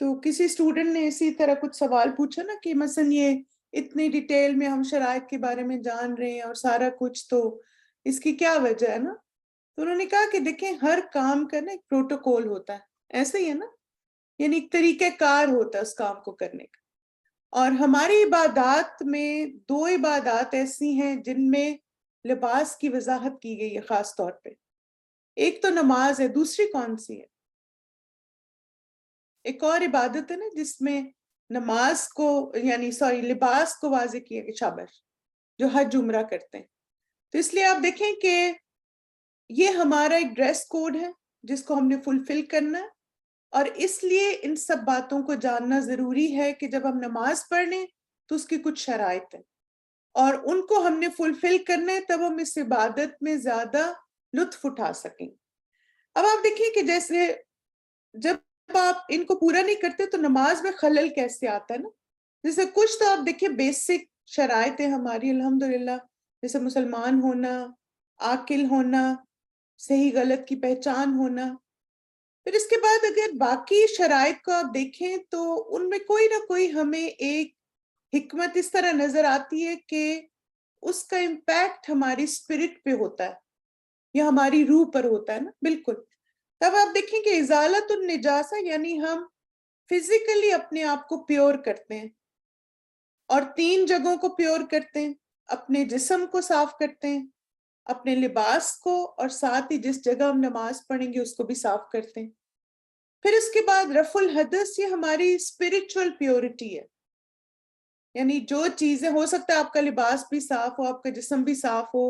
تو کسی اسٹوڈنٹ نے اسی طرح کچھ سوال پوچھا نا کہ مثلا یہ اتنی ڈیٹیل میں ہم شرائط کے بارے میں جان رہے ہیں اور سارا کچھ، تو اس کی کیا وجہ ہے نا؟ تو انہوں نے کہا کہ دیکھیں ہر کام کا نا ایک پروٹوکول ہوتا ہے، ایسا ہی ہے نا، یعنی ایک طریقہ کار ہوتا ہے اس کام کو کرنے کا۔ اور ہماری عبادات میں 2 عبادات ایسی ہیں جن میں لباس کی وضاحت کی گئی ہے خاص طور پہ، ایک تو نماز ہے، دوسری کون سی ہے؟ ایک اور عبادت ہے نا جس میں نماز کو یعنی لباس کو واضح کیا گیا، شاباش، جو حج عمرہ کرتے ہیں۔ تو اس لیے آپ دیکھیں کہ یہ ہمارا ایک ڈریس کوڈ ہے جس کو ہم نے فلفل کرنا ہے، اور اس لیے ان سب باتوں کو جاننا ضروری ہے کہ جب ہم نماز پڑھ لیں تو اس کی کچھ شرائط ہیں اور ان کو ہم نے فلفل کرنا ہے، تب ہم اس عبادت میں زیادہ لطف اٹھا سکیں۔ اب آپ دیکھیں کہ جیسے جب آپ ان کو پورا نہیں کرتے تو نماز میں خلل کیسے آتا ہے نا؟ جیسے کچھ تو آپ دیکھیں بیسک شرائط ہیں ہماری الحمدللہ، جیسے مسلمان ہونا، عاقل ہونا، صحیح غلط کی پہچان ہونا۔ پھر اس کے بعد اگر باقی شرائط کو آپ دیکھیں تو ان میں کوئی نہ کوئی ہمیں ایک حکمت اس طرح نظر آتی ہے کہ اس کا امپیکٹ ہماری اسپرٹ پہ ہوتا ہے یا ہماری روح پر ہوتا ہے نا، بالکل۔ تب آپ دیکھیں کہ ازالت النجاسہ یعنی ہم فزیکلی اپنے آپ کو پیور کرتے ہیں، اور 3 جگہوں کو پیور کرتے ہیں، اپنے جسم کو صاف کرتے ہیں، اپنے لباس کو، اور ساتھ ہی جس جگہ ہم نماز پڑھیں گے اس کو بھی صاف کرتے ہیں۔ پھر اس کے بعد رفع الحدث، یہ ہماری اسپرچل پیورٹی ہے، یعنی جو چیزیں ہو سکتا ہے آپ کا لباس بھی صاف ہو، آپ کا جسم بھی صاف ہو،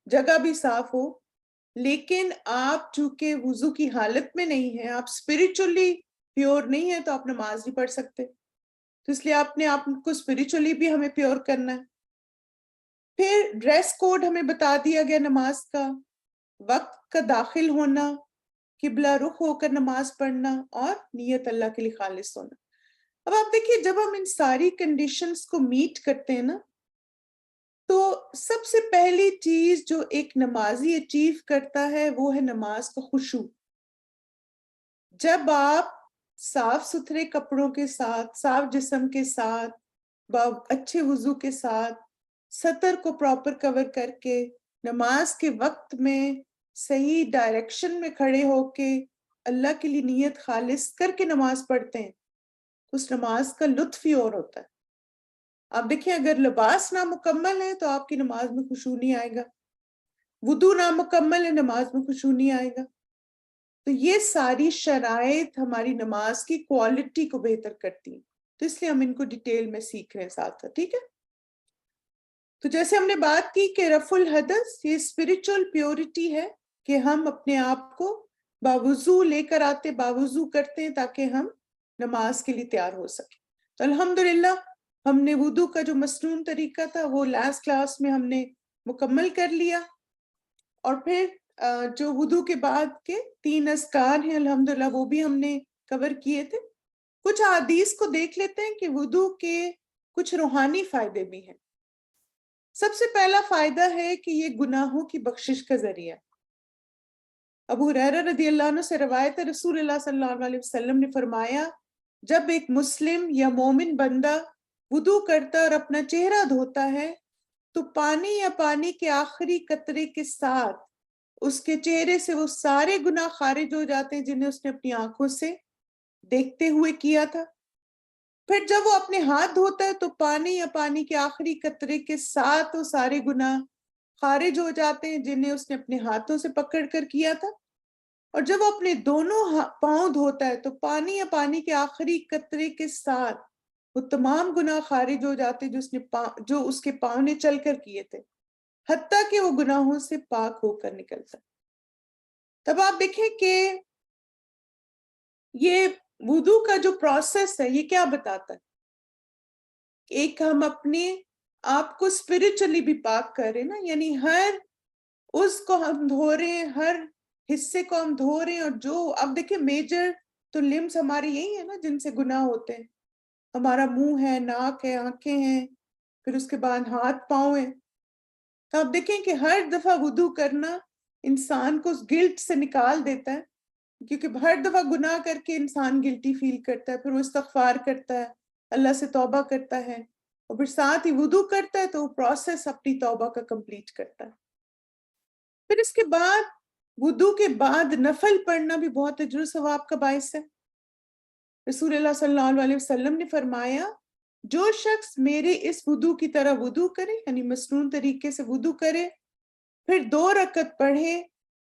جگہ بھی صاف ہو، لیکن آپ چونکہ وضو کی حالت میں نہیں ہیں، آپ اسپرچلی پیور نہیں ہیں، تو آپ نماز نہیں پڑھ سکتے۔ تو اس لیے آپ نے آپ کو اسپرچلی بھی ہمیں پیور کرنا ہے۔ پھر ڈریس کوڈ ہمیں بتا دیا گیا نماز کا، وقت کا داخل ہونا، قبلہ رخ ہو کر نماز پڑھنا، اور نیت اللہ کے لیے خالص ہونا۔ اب آپ دیکھیے جب ہم ان ساری کنڈیشنز کو میٹ کرتے ہیں نا، تو سب سے پہلی چیز جو ایک نمازی اچیو کرتا ہے وہ ہے نماز کا خشوع۔ جب آپ صاف ستھرے کپڑوں کے ساتھ، صاف جسم کے ساتھ، اچھے وضو کے ساتھ، سطر کو پراپر کور کر کے، نماز کے وقت میں صحیح ڈائریکشن میں کھڑے ہو کے اللہ کے لیے نیت خالص کر کے نماز پڑھتے ہیں، اس نماز کا لطف ہی اور ہوتا ہے۔ آپ دیکھیں اگر لباس نامکمل ہے تو آپ کی نماز میں خشوع نہیں آئے گا، وضو نامکمل ہے نماز میں خشوع نہیں آئے گا۔ تو یہ ساری شرائط ہماری نماز کی کوالٹی کو بہتر کرتی ہیں، تو اس لیے ہم ان کو ڈیٹیل میں سیکھ رہے ہیں ساتھ ساتھ، ٹھیک ہے؟ تو جیسے ہم نے بات کی کہ رفع الحدث یہ اسپرچل پیورٹی ہے کہ ہم اپنے آپ کو باوضو لے کر آتے، باوضو کرتے ہیں تاکہ ہم نماز کے لیے تیار ہو سکیں۔ تو الحمدللہ ہم نے وضو کا جو مسنون طریقہ تھا وہ لاسٹ کلاس میں ہم نے مکمل کر لیا، اور پھر جو وضو کے بعد کے 3 اذکار ہیں الحمدللہ وہ بھی ہم نے کور کیے تھے۔ کچھ احادیث کو دیکھ لیتے ہیں کہ وضو کے کچھ روحانی فائدے بھی ہیں۔ سب سے پہلا فائدہ ہے کہ یہ گناہوں کی بخشش کا ذریعہ۔ ابو ہریرہ رضی اللہ عنہ سے روایت ہے، رسول اللہ صلی اللہ علیہ وسلم نے فرمایا جب ایک مسلم یا مومن بندہ وضو کرتا اور اپنا چہرہ دھوتا ہے تو پانی یا پانی کے آخری قطرے کے ساتھ اس کے چہرے سے وہ سارے گناہ خارج ہو جاتے ہیں جنہیں اس نے اپنی آنکھوں سے دیکھتے ہوئے کیا تھا۔ پھر جب وہ اپنے ہاتھ دھوتا ہے تو پانی یا پانی کے آخری قطرے کے ساتھ وہ سارے گناہ خارج ہو جاتے ہیں جنہیں اس نے اپنے ہاتھوں سے پکڑ کر کیا تھا۔ اور جب وہ اپنے دونوں پاؤں دھوتا ہے تو پانی یا پانی کے آخری قطرے کے ساتھ وہ تمام گناہ خارج ہو جاتے جو اس کے پاؤں نے چل کر کیے تھے، حتیٰ کہ وہ گناہوں سے پاک ہو کر نکلتا۔ تب آپ دیکھیں کہ یہ وضو کا جو پروسیس ہے یہ کیا بتاتا ہے؟ ایک ہم اپنے آپ کو اسپرچلی بھی پاک کر رہے ہیں نا، یعنی ہر اس کو ہم دھو رہے ہیں، ہر حصے کو ہم دھو رہے ہیں، اور جو اب دیکھیں میجر تو لمس ہماری یہی ہیں نا جن سے گناہ ہوتے ہیں، ہمارا منہ ہے، ناک ہے، آنکھیں ہیں، پھر اس کے بعد ہاتھ پاؤں ہیں۔ تو آپ دیکھیں کہ ہر دفعہ وضو کرنا انسان کو اس گلٹ سے نکال دیتا ہے کیونکہ ہر دفعہ گناہ کر کے انسان گلٹی فیل کرتا ہے، پھر وہ استغفار کرتا ہے، اللہ سے توبہ کرتا ہے، اور پھر ساتھ ہی وضو کرتا ہے، تو وہ پروسیس اپنی توبہ کا کمپلیٹ کرتا ہے۔ پھر اس کے بعد وضو کے بعد نفل پڑھنا بھی بہت اجر و ثواب کا باعث ہے۔ رسول اللہ صلی اللہ علیہ وسلم نے فرمایا جو شخص میرے اس وضو کی طرح وضو کرے، یعنی مسنون طریقے سے وضو کرے، پھر 2 رکعت پڑھے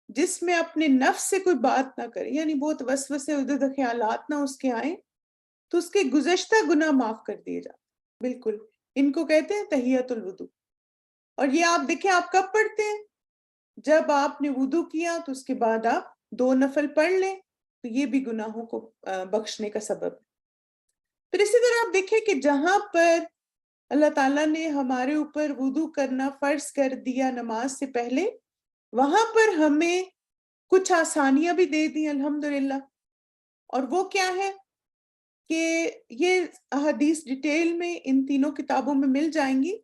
جس میں اپنے نفس سے کوئی بات نہ کرے، یعنی بہت وسوسے ادھر خیالات نہ اس کے آئیں، تو اس کے گزشتہ گناہ معاف کر دیے جاتے۔ بالکل ان کو کہتے ہیں تحیۃ الوضو۔ اور یہ آپ دیکھیں آپ کب پڑھتے ہیں؟ جب آپ نے وضو کیا تو اس کے بعد آپ 2 نفل پڑھ لیں، تو یہ بھی گناہوں کو بخشنے کا سبب ہے۔ پھر اسی طرح آپ دیکھیں کہ جہاں پر اللہ تعالیٰ نے ہمارے اوپر وضو کرنا فرض کر دیا نماز سے پہلے، وہاں پر ہمیں کچھ آسانیاں بھی دے دی الحمدللہ۔ اور وہ کیا ہے کہ یہ احادیث ڈیٹیل میں ان تینوں کتابوں میں مل جائیں گی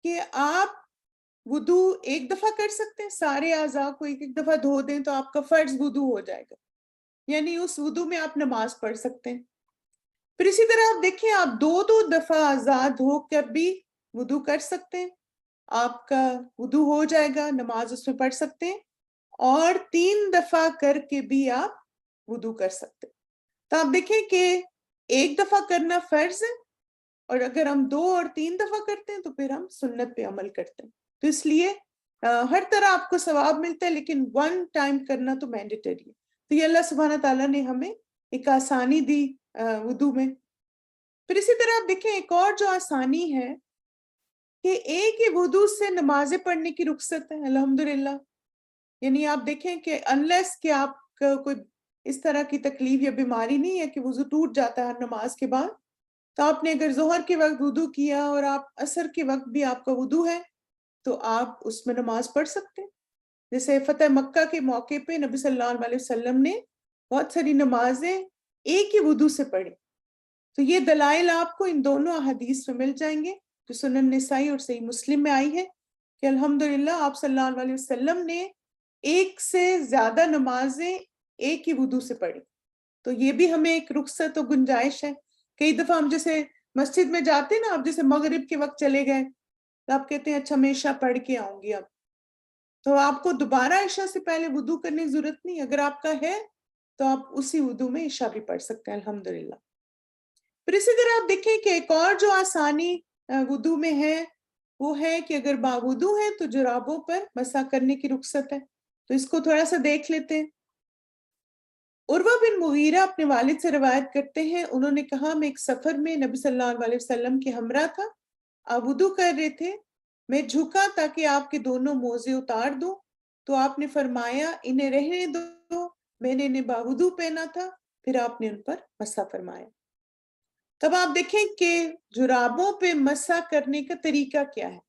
کہ آپ وضو ایک دفعہ کر سکتے ہیں، سارے اعضاء کو ایک ایک دفعہ دھو دیں تو آپ کا فرض وضو ہو جائے گا، یعنی اس وضو میں آپ نماز پڑھ سکتے ہیں۔ پھر اسی طرح آپ دیکھیں آپ 2 دفعہ اعضاء دھو کر بھی وضو کر سکتے ہیں، آپ کا وضو ہو جائے گا، نماز اس میں پڑھ سکتے ہیں، اور 3 دفعہ کر کے بھی آپ وضو کر سکتے ہیں۔ تو آپ دیکھیں کہ ایک دفعہ کرنا فرض ہے، اور اگر ہم 2 اور 3 دفعہ کرتے ہیں تو پھر ہم سنت پہ عمل کرتے ہیں۔ تو اس لیے ہر طرح آپ کو ثواب ملتا ہے، لیکن 1 ٹائم کرنا تو مینڈیٹری ہے۔ تو یہ اللہ سبحانہ تعالیٰ نے ہمیں ایک آسانی دی وضو میں۔ پھر اسی طرح آپ دیکھیں ایک اور جو آسانی ہے کہ ایک ہی وضو سے نمازیں پڑھنے کی رخصت ہے الحمدللہ۔ یعنی آپ دیکھیں کہ انلیس کہ آپ کا کوئی اس طرح کی تکلیف یا بیماری نہیں ہے کہ وضو ٹوٹ جاتا ہے نماز کے بعد، تو آپ نے اگر ظہر کے وقت وضو کیا اور آپ عصر کے وقت بھی آپ کا وضو ہے تو آپ اس میں نماز پڑھ سکتے ہیں۔ جیسے فتح مکہ کے موقع پہ نبی صلی اللہ علیہ وسلم نے بہت ساری نمازیں ایک ہی وضو سے پڑھی۔ تو یہ دلائل آپ کو ان دونوں احادیث میں مل جائیں گے جو سنن نسائی اور صحیح مسلم میں آئی ہے کہ الحمدللہ آپ صلی اللہ علیہ وسلم نے ایک سے زیادہ نمازیں ایک ہی وضو سے پڑھی۔ تو یہ بھی ہمیں ایک رخصت و گنجائش ہے۔ کئی دفعہ ہم جیسے مسجد میں جاتے ہیں نا، آپ جیسے مغرب کے وقت چلے گئے تو آپ کہتے ہیں اچھا میں عشاء پڑھ کے آؤں گی اب، تو آپ کو دوبارہ عشاء سے پہلے وضو کرنے کی ضرورت نہیں، اگر آپ کا ہے تو آپ اسی وضو میں عشاء بھی پڑھ سکتے ہیں الحمدللہ۔ پھر اسی طرح آپ دیکھیں کہ ایک اور جو آسانی وضو میں ہے وہ ہے کہ اگر باوضو ہے تو جرابوں پر مسح کرنے کی رخصت ہے۔ تو اس کو تھوڑا سا دیکھ لیتے ہیں۔ عروہ بن مغیرہ اپنے والد سے روایت کرتے ہیں، انہوں نے کہا میں ایک سفر میں نبی صلی اللہ علیہ وسلم کے ہمراہ تھا، آپ وضو کر رہے تھے، میں جھکا تاکہ آپ کے دونوں موزے اتار دوں، تو آپ نے فرمایا انہیں رہنے دو، میں نے انہیں باوضو پہنا تھا، پھر آپ نے ان پر مسح فرمایا۔ تب آپ دیکھیں کہ جرابوں پہ مسح کرنے کا طریقہ کیا ہے۔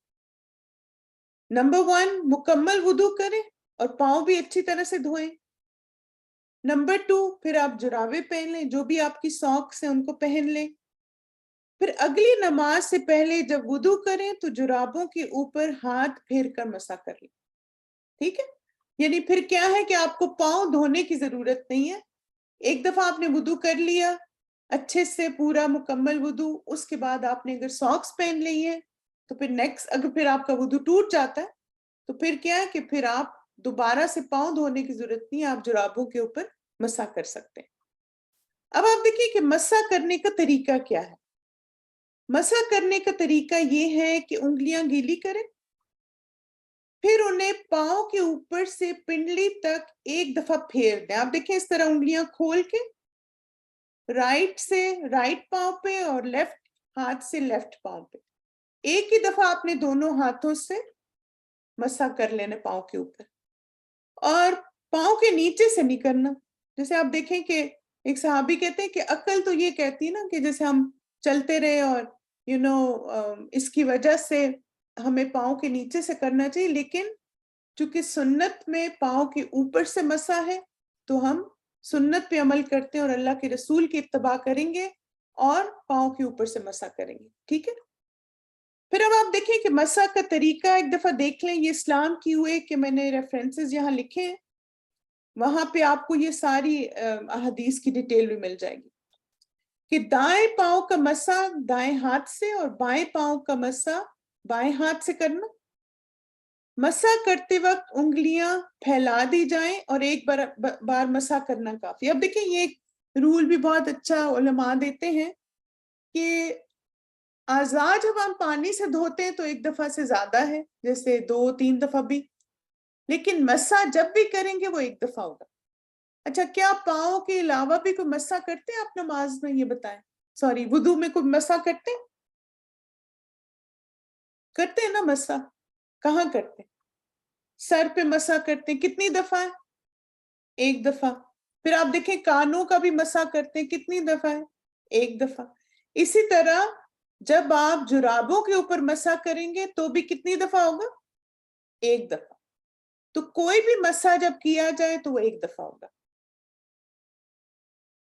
نمبر 1 مکمل وضو کریں اور پاؤں بھی اچھی طرح سے دھوئیں۔ نمبر 2 پھر آپ جرابیں پہن لیں، جو بھی آپ کی ساکس ہیں ان کو پہن لیں۔ پھر اگلی نماز سے پہلے جب وضو کریں تو جرابوں کے اوپر ہاتھ پھیر کر مسح کر لیں، ٹھیک ہے؟ یعنی پھر کیا ہے کہ آپ کو پاؤں دھونے کی ضرورت نہیں ہے، ایک دفعہ آپ نے وضو کر لیا اچھے سے پورا مکمل وضو، اس کے بعد آپ نے اگر ساکس پہن لی ہے تو پھر نیکسٹ اگر پھر آپ کا وضو ٹوٹ جاتا ہے تو پھر کیا ہے کہ پھر آپ دوبارہ سے پاؤں دھونے کی ضرورت نہیں ہے، آپ جرابوں کے اوپر مسح کر سکتے ہیں۔ اب آپ دیکھیں کہ مسح کرنے کا طریقہ کیا ہے۔ مسح کرنے کا طریقہ یہ ہے کہ انگلیاں گیلی کریں، پھر انہیں پاؤں کے اوپر سے پنڈلی تک ایک دفعہ پھیر دیں۔ آپ دیکھیں اس طرح انگلیاں کھول کے رائٹ سے رائٹ پاؤں پہ اور لیفٹ ہاتھ سے لیفٹ پاؤں پہ ایک ہی دفعہ آپ نے دونوں ہاتھوں سے مسح کر لینا پاؤں کے اوپر، اور پاؤں کے نیچے سے نہیں کرنا۔ جیسے آپ دیکھیں کہ ایک صحابی کہتے ہیں کہ عقل تو یہ کہتی ہے نا کہ جیسے ہم چلتے رہے اور اس کی وجہ سے ہمیں پاؤں کے نیچے سے کرنا چاہیے، لیکن چونکہ سنت میں پاؤں کے اوپر سے مسح ہے تو ہم سنت پہ عمل کرتے ہیں اور اللہ کے رسول کی اتباع کریں گے اور پاؤں کے اوپر سے مسح کریں گے، ٹھیک ہے؟ پھر اب آپ دیکھیں کہ مسح کا طریقہ ایک دفعہ دیکھ لیں، یہ اسلام کی ہوئے کہ میں نے ریفرنسز یہاں لکھے ہیں۔ وہاں پہ آپ کو یہ ساری احادیث کی ڈیٹیل بھی مل جائے گی کہ دائیں پاؤں کا مسا دائیں ہاتھ سے اور بائیں پاؤں کا مسا بائیں ہاتھ سے کرنا. مسا کرتے وقت انگلیاں پھیلا دی جائیں اور ایک بار مسا کرنا کافی. اب دیکھیں یہ ایک رول بھی بہت اچھا علماء دیتے ہیں کہ اعضاء جب ہم پانی سے دھوتے ہیں تو ایک دفعہ سے زیادہ ہے, جیسے 2-3 دفعہ بھی, لیکن مسا جب بھی کریں گے وہ ایک دفعہ ہوگا. اچھا, کیا پاؤں کے علاوہ بھی کوئی مسا کرتے ہیں آپ نماز میں؟ یہ بتائیں. سوری, وضو میں کوئی مسا کرتے ہیں؟ کرتے ہیں نا مسا. کہاں کرتے ہیں؟ سر پہ مسا کرتے ہیں. کتنی دفعہ ہے؟ ایک دفعہ. پھر آپ دیکھیں کانوں کا بھی مسا کرتے ہیں. کتنی دفعہ ہے؟ ایک دفعہ. اسی طرح جب آپ جرابوں کے اوپر مسا کریں گے تو بھی کتنی دفعہ ہوگا؟ ایک دفعہ. تو کوئی بھی مسا جب کیا جائے تو وہ ایک دفعہ ہوگا.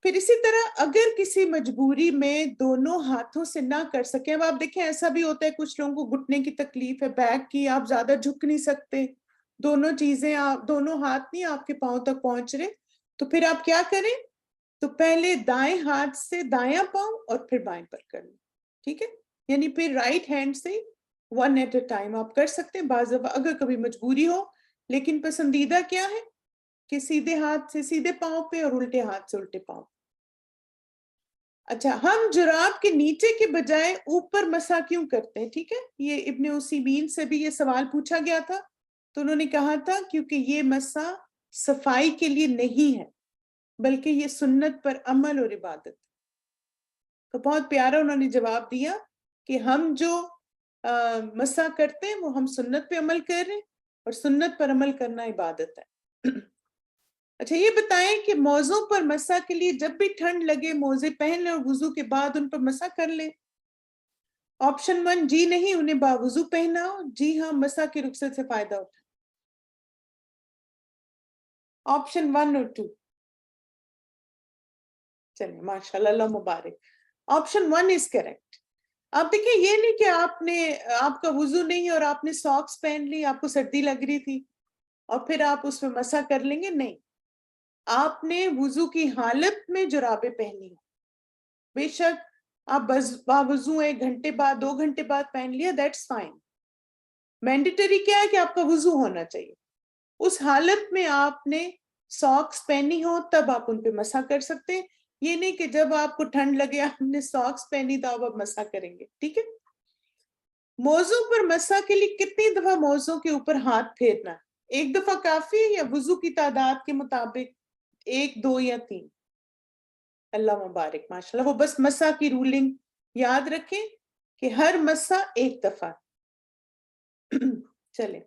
پھر اسی طرح اگر کسی مجبوری میں دونوں ہاتھوں سے نہ کر سکیں, اب آپ دیکھیں ایسا بھی ہوتا ہے کچھ لوگوں کو گھٹنے کی تکلیف ہے, بیک کی, آپ زیادہ جھک نہیں سکتے, دونوں چیزیں دونوں ہاتھ نہیں آپ کے پاؤں تک پہنچ رہے, تو پھر آپ کیا کریں؟ تو پہلے دائیں ہاتھ سے دایاں پاؤں اور پھر بائیں پر کر لیں. ٹھیک ہے, یعنی پھر رائٹ ہینڈ سے 1 at a time آپ کر سکتے ہیں بعض دفعہ اگر کبھی مجبوری ہو, لیکن پسندیدہ کیا ہے کہ سیدھے ہاتھ سے سیدھے پاؤں پہ اور الٹے ہاتھ سے الٹے پاؤں. اچھا, ہم جراب کے نیچے کے بجائے اوپر مسا کیوں کرتے ہیں؟ ٹھیک ہے, یہ ابن عثیمین سے بھی یہ سوال پوچھا گیا تھا, تو انہوں نے کہا تھا کیونکہ یہ مسا صفائی کے لیے نہیں ہے بلکہ یہ سنت پر عمل اور عبادت. تو بہت پیارا انہوں نے جواب دیا کہ ہم جو مسا کرتے ہیں وہ ہم سنت پہ عمل کر رہے ہیں اور سنت پر عمل کرنا عبادت ہے. اچھا, یہ بتائیں کہ موزوں پر مسا کے لیے جب بھی ٹھنڈ لگے موزے پہن لیں اور وضو کے بعد ان پر مسا کر لیں. آپشن 1 جی نہیں, انہیں باوضو پہنا ہو. جی ہاں, مسا کی رخصت سے فائدہ اٹھا. آپشن 1 اور 2. چلیں ماشاءاللہ, اللہ مبارک. Option 1 is correct. آپ دیکھیں یہ نہیں کہ آپ کا وضو نہیں اور آپ نے ساکس پہن لی, آپ کو سردی لگ رہی تھی اور پھر آپ اس میں مسا کر لیں گے. نہیں, آپ نے وضو کی حالت میں جرابیں پہنی. بے شک آپ باوضو 1 گھنٹے بعد 2 گھنٹے بعد پہن لیا, دیٹس فائن. مینڈیٹری کیا ہے کہ آپ کا وضو ہونا چاہیے. اس حالت میں آپ نے ساکس پہنی ہو تب آپ ان پہ مسا کر سکتے ہیں. یہ نہیں کہ جب آپ کو ٹھنڈ لگے آپ نے ساکس پہنی تو آپ مسا کریں گے. ٹھیک ہے. موزوں پر مسا کے لیے کتنی دفعہ موزوں کے اوپر ہاتھ پھیرنا ہے؟ 1 دفعہ کافی ہے یا وضو کی تعداد کے مطابق 1, 2 یا 3؟ اللہ مبارک, ماشاءاللہ. وہ بس مسا کی رولنگ یاد رکھیں کہ ہر مسا 1 دفعہ. چلیں,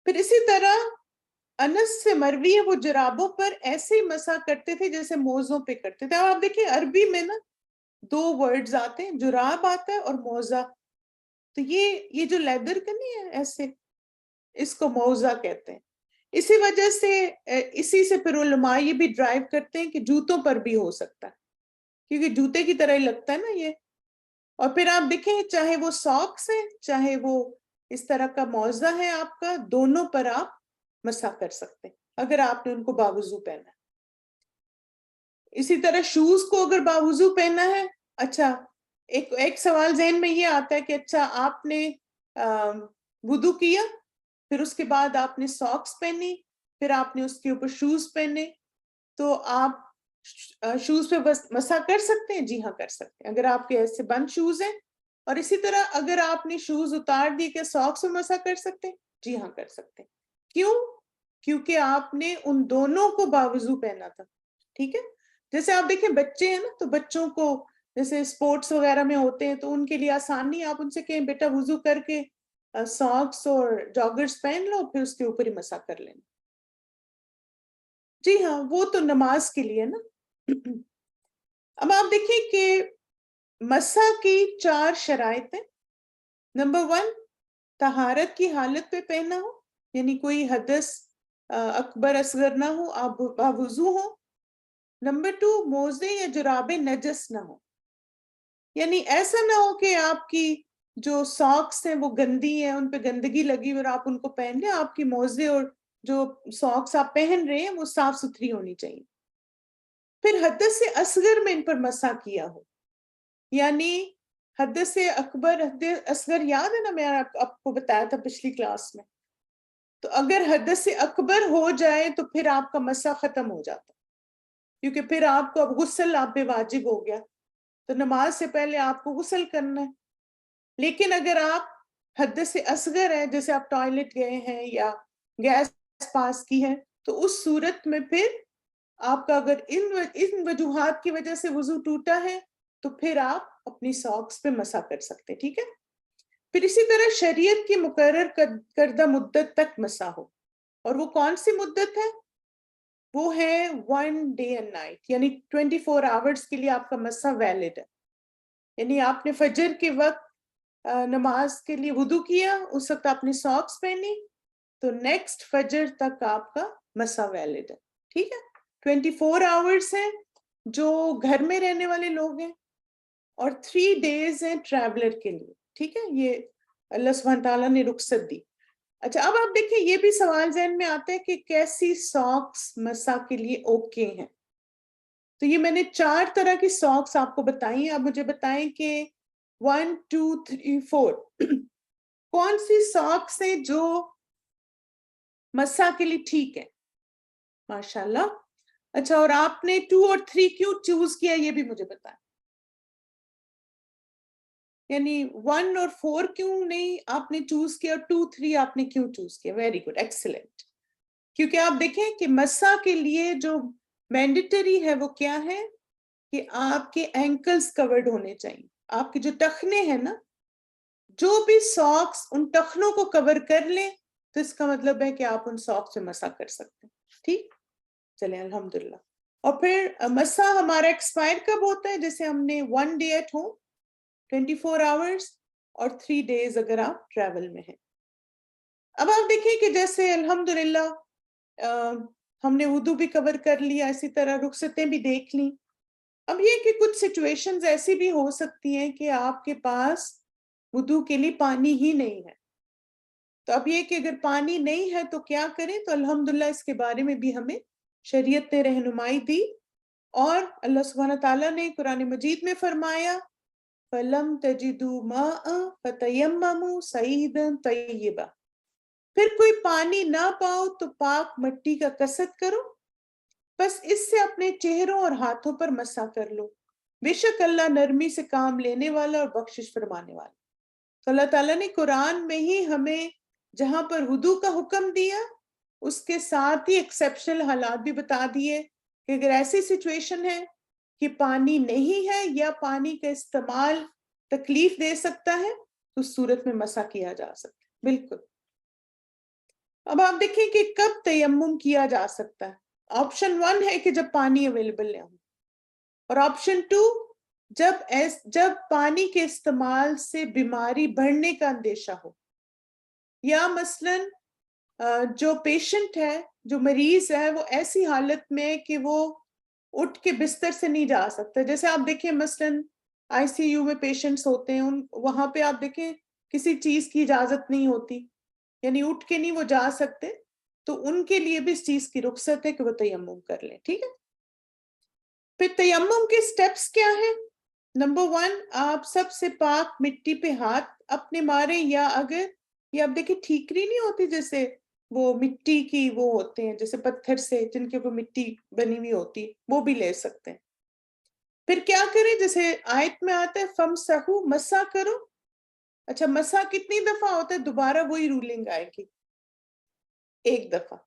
پھر اسی طرح انس سے مروی ہے وہ جرابوں پر ایسے ہی مسا کرتے تھے جیسے موزوں پہ کرتے تھے. اب آپ دیکھیں عربی میں نا 2 ورڈز آتے ہیں, جراب آتا ہے اور موزہ. تو یہ جو لیدر کا نہیں ہے ایسے, اس کو موزہ کہتے ہیں. اسی وجہ سے اسی سے پھر علماء یہ بھی ڈرائیو کرتے ہیں کہ جوتوں پر بھی ہو سکتا ہے کیونکہ جوتے کی طرح ہی لگتا ہے نا یہ. اور پھر آپ دیکھیں چاہے وہ ساکس ہے چاہے وہ اس طرح کا موزہ ہے آپ کا, دونوں پر آپ مسا کر سکتے ہیں اگر آپ نے ان کو باوضو پہنا ہے. اسی طرح شوز کو اگر باوضو پہنا ہے. اچھا, ایک سوال ذہن میں یہ آتا ہے کہ اچھا آپ نے وضو کیا, پھر اس کے بعد آپ نے ساکس پہنی, پھر آپ نے اس کے اوپر شوز پہنے, تو آپ شوز پہ بس مسا کر سکتے ہیں؟ جی ہاں کر سکتے ہیں اگر آپ کے ایسے بند شوز ہیں. اور اسی طرح اگر آپ نے شوز اتار دیے کیا ساکس پہ مسا کر سکتے ہیں؟ جی ہاں کر سکتے ہیں. کیوں؟ کیونکہ آپ نے ان دونوں کو باوضو پہنا تھا. ٹھیک ہے. جیسے آپ دیکھیں بچے ہیں نا, تو بچوں کو جیسے سپورٹس وغیرہ میں ہوتے ہیں تو ان کے لیے آسان نہیں, آپ ان سے کہیں بیٹا وضو کر کے ساکس اور جاگرز پہن لو پھر اس کے اوپر ہی مسا کر لینا. جی ہاں, وہ تو نماز کے لیے نا. اب آپ دیکھیں کہ مسا کی 4 شرائط ہیں. نمبر 1, طہارت کی حالت پہ پہنا ہو, یعنی کوئی حدث اکبر اصغر نہ ہو, آپ باوضو ہو. نمبر 2, موزے یا جرابیں نجس نہ ہو, یعنی ایسا نہ ہو کہ آپ کی جو ساکس ہیں وہ گندی ہیں, ان پہ گندگی لگی اور آپ ان کو پہن لیں. آپ کی موزے اور جو ساکس آپ پہن رہے ہیں وہ صاف ستھری ہونی چاہیے. پھر حدث اصغر میں ان پر مسح کیا ہو، یعنی حدث اکبر حدث اصغر یاد ہے نا، میں آپ کو بتایا تھا پچھلی کلاس میں. تو اگر حدث اکبر ہو جائے تو پھر آپ کا مسح ختم ہو جاتا، کیونکہ پھر آپ کو اب غسل آپ پہ واجب ہو گیا، تو نماز سے پہلے آپ کو غسل کرنا ہے. لیکن اگر آپ حدث اصغر ہے، جیسے آپ ٹوائلٹ گئے ہیں یا گیس پاس کی ہے، تو اس صورت میں پھر آپ کا اگر ان وجوہات کی وجہ سے وضو ٹوٹا ہے تو پھر آپ اپنی ساکس پہ مسح کر سکتے. ٹھیک ہے. پھر اسی طرح شریعت کی مقرر کردہ مدت تک مسح ہو، اور وہ کون سی مدت ہے؟ وہ ہے 1 day and night، یعنی 24 hours کے لیے آپ کا مسح ویلڈ ہے. یعنی آپ نے فجر کے وقت نماز کے لیے وضو کیا، اس وقت آپ نے ساکس پہنی، تو نیکسٹ فجر تک آپ کا مسح ویلڈ ہے. ٹھیک ہے. 24 hours ہیں جو گھر میں رہنے والے لوگ ہیں، اور 3 days ہیں ٹریولر کے لیے. ٹھیک ہے. یہ اللہ سبحانہ تعالیٰ نے رخصت دی. اچھا، اب آپ دیکھیں یہ بھی سوال ذہن میں آتا ہے کہ کیسی ساکس مسح کے لیے اوکے ہیں. تو یہ میں نے 4 طرح کی ساکس آپ کو بتائی. آپ مجھے بتائیں کہ 1 2 3 4 کون سی ساکس ہیں جو مسح کے لیے ٹھیک ہے. ماشاءاللہ. اچھا، اور آپ نے 2 اور 3 کیوں چوز کیا یہ بھی مجھے بتائیں. یعنی 1 اور 4 کیوں نہیں آپ نے چوز کیا، اور 2 3 آپ نے کیوں چوز کیا. Very good, excellent. کیونکہ آپ دیکھیں کہ مسح کے لیے جو مینڈیٹری ہے وہ کیا ہے کہ آپ کے اینکلز کورڈ ہونے چاہیے. آپ کے جو ٹخنے ہیں نا، جو بھی ساکس ان ٹخنوں کو کور کر لیں تو اس کا مطلب ہے کہ آپ ان ساکس سے مسح کر سکتے ہیں. ٹھیک. چلیں الحمدللہ. اور پھر مسح ہمارا ایکسپائر کب ہوتا ہے؟ جیسے ہم نے 1 day ایٹ ہوم 24 hours اور 3 days اگر آپ ٹریول میں ہیں. اب آپ دیکھیں کہ جیسے الحمدللہ ہم نے وضو بھی کور کر لیا، اسی طرح رخصتیں بھی دیکھ لیں. اب یہ کہ کچھ سچویشنز ایسی بھی ہو سکتی ہیں کہ آپ کے پاس وضو کے لیے پانی ہی نہیں ہے. تو اب یہ کہ اگر پانی نہیں ہے تو کیا کریں؟ تو الحمدللہ اس کے بارے میں بھی ہمیں شریعت نے رہنمائی دی، اور اللہ سبحانہ تعالیٰ نے قرآن مجید میں فرمایا فَلَمْ تَجِدُوا مَاءً فَتَيَمَّمُوا صَعِيدًا طَيِّبًا. پھر کوئی پانی نہ پاؤ تو پاک مٹی کا قصد کرو، بس اس سے اپنے چہروں اور ہاتھوں پر مسح کر لو، بے شک اللہ نرمی سے کام لینے والا اور بخشش فرمانے والا. تو اللہ تعالیٰ نے قرآن میں ہی ہمیں جہاں پر وضو کا حکم دیا، اس کے ساتھ ہی ایکسیپشنل حالات بھی بتا دیے کہ اگر ایسی سچویشن ہے کہ پانی نہیں ہے یا پانی کا استعمال تکلیف دے سکتا ہے تو اس صورت میں مسح کیا جا سکتا ہے. بالکل. اب آپ دیکھیں کہ کب تیمم کیا جا سکتا ہے. آپشن 1 ہے کہ جب پانی اویلیبل نہ ہو، اور آپشن 2 جب پانی کے استعمال سے بیماری بڑھنے کا اندیشہ ہو، یا مثلاً جو پیشنٹ ہے، جو مریض ہے، وہ ایسی حالت میں کہ وہ اٹھ کے بستر سے نہیں جا سکتا. جیسے آپ دیکھیں مثلاً آئی سی یو میں پیشنٹس ہوتے ہیں، وہاں پہ آپ دیکھیں کسی چیز کی اجازت نہیں ہوتی، یعنی اٹھ کے نہیں وہ جا سکتے، تو ان کے لیے بھی اس چیز کی رخصت ہے کہ وہ تیمم کر لیں. ٹھیک ہے. پھر تیمم کے سٹیپس کیا ہیں؟ نمبر 1، آپ سب سے پاک مٹی پہ ہاتھ اپنے مارے، یا اگر یہ آپ دیکھیں ٹھیکری نہیں ہوتی، جیسے وہ مٹی کی وہ ہوتے ہیں جیسے پتھر سے جن کے اوپر مٹی بنی ہوئی ہوتی، وہ بھی لے سکتے ہیں. پھر کیا کریں؟ جیسے آیت میں آتا ہے فَمْسَحُوا، مسح کرو. اچھا، مسح کتنی دفعہ ہوتا ہے؟ دوبارہ وہی رولنگ آئے گی، 1 دفعہ.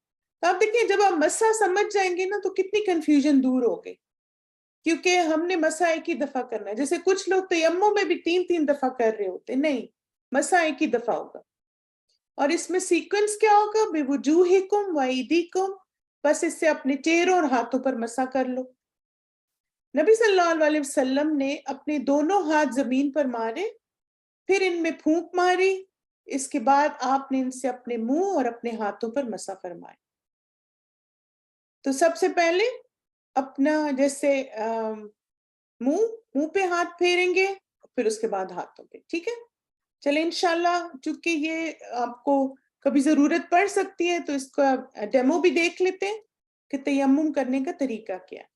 تو آپ دیکھیں جب آپ مسح سمجھ جائیں گے نا تو کتنی کنفیوژن دور ہو گئی، کیونکہ ہم نے مسح 1 ہی دفعہ کرنا ہے. جیسے کچھ لوگ تیمم میں بھی 3 دفعہ کر رہے ہوتے، نہیں، مسح 1 ہی دفعہ ہوگا. اور اس میں سیکوینس کیا ہوگا؟ بِوُجُوهِكُمْ وَأَيْدِيكُمْ، بس اس سے اپنے چہروں اور ہاتھوں پر مسح کر لو. نبی صلی اللہ علیہ وسلم نے اپنے دونوں ہاتھ زمین پر مارے، پھر ان میں پھونک ماری، اس کے بعد آپ نے ان سے اپنے منہ اور اپنے ہاتھوں پر مسح فرمائے. تو سب سے پہلے اپنا جیسے منہ پہ ہاتھ پھیریں گے، پھر اس کے بعد ہاتھوں پہ. ٹھیک ہے. چلیں انشاءاللہ، چونکہ یہ آپ کو کبھی ضرورت پڑ سکتی ہے تو اس کا ڈیمو بھی دیکھ لیتے ہیں کہ تیمم کرنے کا طریقہ کیا ہے.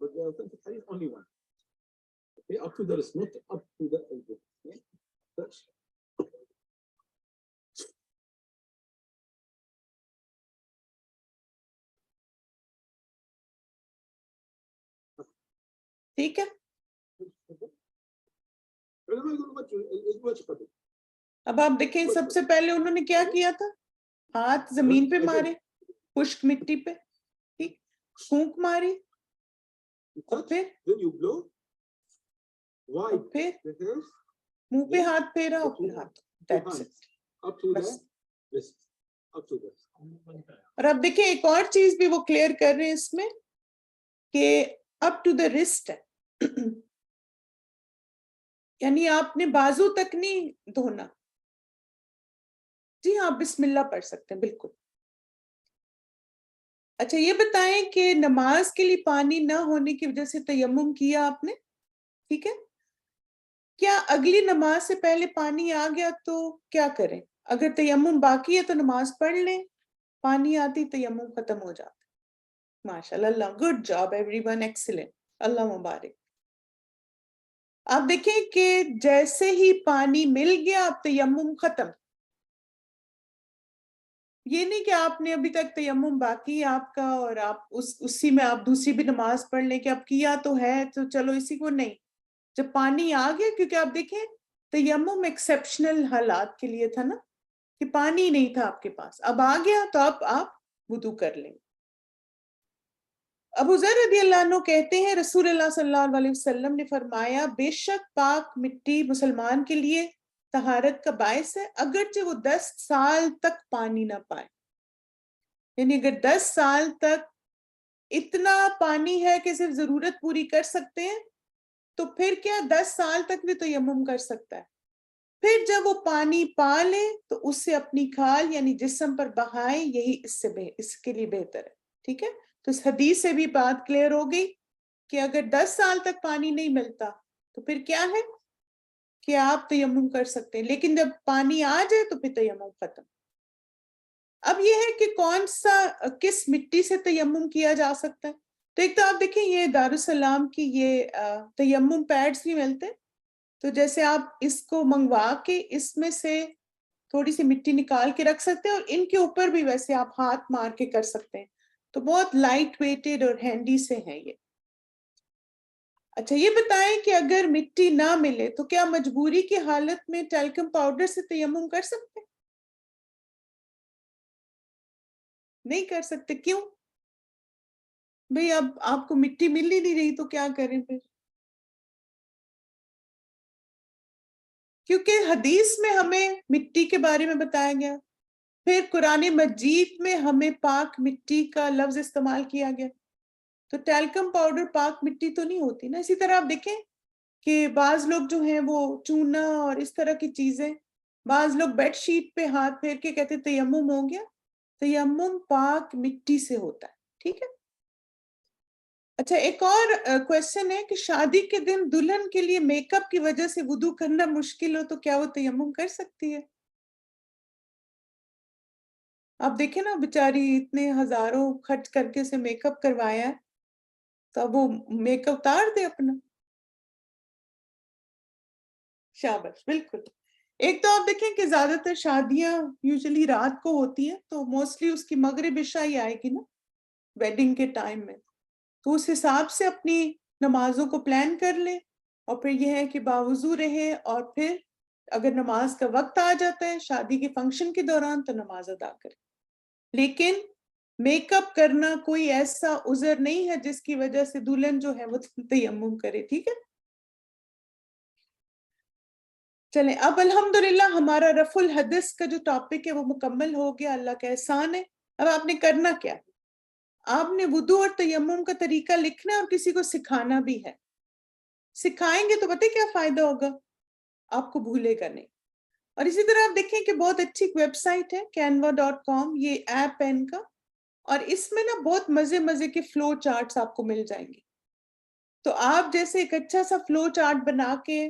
But the authentic hadith only one. Okay, up to the wrist, not up to the elbow. Okay? Touch. ٹھیک ہے. اب آپ دیکھیں سب سے پہلے انہوں نے کیا کیا تھا؟ ہاتھ زمین پہ مارے، خشک مٹی پہ، ٹھیک، پھونک ماری، اور پھر منہ پہ ہاتھ پھیرا اور پھر ہاتھ. اور اب دیکھیں ایک اور چیز بھی وہ کلیئر کر رہے ہیں اس میں کہ اپ ٹو دا رسٹ ہے، یعنی آپ نے بازو تک نہیں دھونا. جی ہاں بسم اللہ پڑھ سکتے ہیں بالکل. اچھا یہ بتائیں کہ نماز کے لیے پانی نہ ہونے کی وجہ سے تیمم کیا آپ نے، ٹھیک ہے، کیا اگلی نماز سے پہلے پانی آ گیا تو کیا کریں؟ اگر تیمم باقی ہے تو نماز پڑھ لیں، پانی آتی تیمم ختم ہو جاتا. ماشاء اللہ، good job everyone, excellent, اللہ مبارک. آپ دیکھیں کہ جیسے ہی پانی مل گیا اب تیمم ختم. یہ نہیں کہ آپ نے ابھی تک تیمم باقی ہے آپ کا اور آپ اسی میں آپ دوسری بھی نماز پڑھ لیں کہ اب کیا تو ہے تو چلو اسی کو. نہیں، جب پانی آ گیا، کیونکہ آپ دیکھیں تیمم ایکسیپشنل حالات کے لیے تھا نا، کہ پانی نہیں تھا آپ کے پاس، اب آ گیا تو اب آپ وضو کر لیں. ابو ذر رضی اللہ عنہ کہتے ہیں رسول اللہ صلی اللہ علیہ وسلم نے فرمایا بے شک پاک مٹی مسلمان کے لیے طہارت کا باعث ہے، اگرچہ وہ 10 سال تک پانی نہ پائے. یعنی اگر 10 سال تک اتنا پانی ہے کہ صرف ضرورت پوری کر سکتے ہیں تو پھر کیا 10 سال تک بھی تیمم کر سکتا ہے. پھر جب وہ پانی پا لے تو اس سے اپنی کھال یعنی جسم پر بہائے، یہی اس کے لیے بہتر ہے. ٹھیک ہے، تو اس حدیث سے بھی بات کلیئر ہو گئی کہ اگر 10 سال تک پانی نہیں ملتا تو پھر کیا ہے کہ آپ تیمم کر سکتے ہیں، لیکن جب پانی آ جائے تو پھر تیمم ختم. اب یہ ہے کہ کون سا کس مٹی سے تیمم کیا جا سکتا ہے. تو ایک تو آپ دیکھیں یہ دارالسلام کی یہ تیمم پیڈز بھی ملتے ہیں، تو جیسے آپ اس کو منگوا کے اس میں سے تھوڑی سی مٹی نکال کے رکھ سکتے ہیں اور ان کے اوپر بھی ویسے آپ ہاتھ مار کے کر سکتے ہیں، تو بہت لائٹ ویٹڈ اور ہینڈی سے ہیں یہ. اچھا یہ بتائیں کہ اگر مٹی نہ ملے تو کیا مجبوری کی حالت میں ٹیلکم پاؤڈر سے تیمم کر سکتے ہیں؟ نہیں کر سکتے. کیوں بھئی؟ اب آپ کو مٹی مل ہی نہیں رہی تو کیا کریں پھر؟ کیونکہ حدیث میں ہمیں مٹی کے بارے میں بتایا گیا، پھر قرآن مجید میں ہمیں پاک مٹی کا لفظ استعمال کیا گیا، تو ٹیلکم پاؤڈر پاک مٹی تو نہیں ہوتی نا. اسی طرح آپ دیکھیں کہ بعض لوگ جو ہیں وہ چونا اور اس طرح کی چیزیں، بعض لوگ بیڈ شیٹ پہ ہاتھ پھیر کے کہتے تیمم ہو گیا. تیمم پاک مٹی سے ہوتا ہے. ٹھیک ہے. اچھا ایک اور کویسچن ہے کہ شادی کے دن دلہن کے لیے میک اپ کی وجہ سے وضو کرنا مشکل ہو تو کیا وہ تیمم کر سکتی ہے؟ آپ دیکھیں نا بیچاری اتنے ہزاروں خرچ کر کے اسے میک اپ کروایا ہے، تو اب وہ میک اپ اتار دے اپنا. شاباش، بالکل. ایک تو آپ دیکھیں کہ زیادہ تر شادیاں یوزلی رات کو ہوتی ہیں، تو موسٹلی اس کی مغرب عشاء ہی آئے گی نا ویڈنگ کے ٹائم میں، تو اس حساب سے اپنی نمازوں کو پلان کر لیں، اور پھر یہ ہے کہ باوضو رہے، اور پھر اگر نماز کا وقت آ جاتا ہے شادی کے فنکشن کے دوران تو نماز ادا کرے. لیکن میک اپ کرنا کوئی ایسا عذر نہیں ہے جس کی وجہ سے دلہن جو ہے وہ تیمم کرے. ٹھیک ہے. چلیں اب الحمدللہ ہمارا رفع الحدث کا جو ٹاپک ہے وہ مکمل ہو گیا، اللہ کا احسان ہے. اب آپ نے کرنا کیا؟ آپ نے وضو اور تیمم کا طریقہ لکھنا ہے اور کسی کو سکھانا بھی ہے. سکھائیں گے تو پتہ کیا فائدہ ہوگا؟ آپ کو بھولے گا نہیں. اور اسی طرح آپ دیکھیں کہ بہت اچھی ویب سائٹ ہے canva.com، یہ ایپ ہے ان کا، اور اس میں نا بہت مزے کے فلو چارٹس آپ کو مل جائیں گے. تو آپ جیسے ایک اچھا سا فلو چارٹ بنا کے